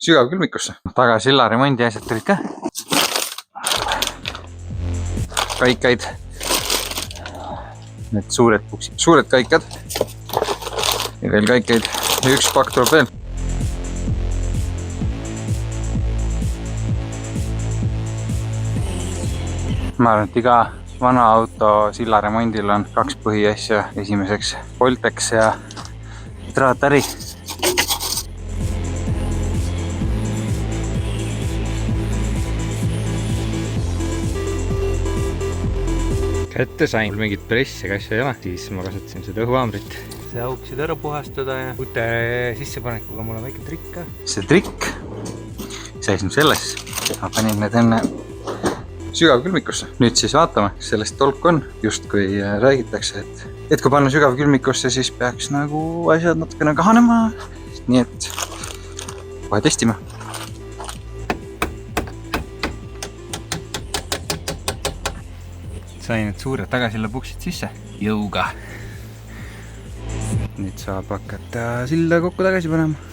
sügavkülmikusse. Tagasilla remondi asjad tulid ka. Kaikaid. Need suured puksid, suured kaikad. Ja veel kaikaid. Ja üks pakk tuleb veel. Ma arvan, et iga vana auto silla remondil on kaks põhiasja. Esimeseks Voltex ja traatari. Kätte sain, mul mingit pressi ega asja ei ole, siis ma kasutasin seda õhuhaamrit. See auksid ära puhastada ja uute sissepanekuga mul on väike trikk ka. See trikk seisneb selles, ma panin need enne sügavkülmikusse. Nüüd siis vaatame, kas sellest tolk on. Justkui räägitakse, et kui panna sügavkülmikusse, siis peaks nagu asjad natukene kahanema. Nii et kohe testime. Sain need suured tagasilla puksid sisse jõuga. Nüüd saab hakata silla kokku tagasi panema.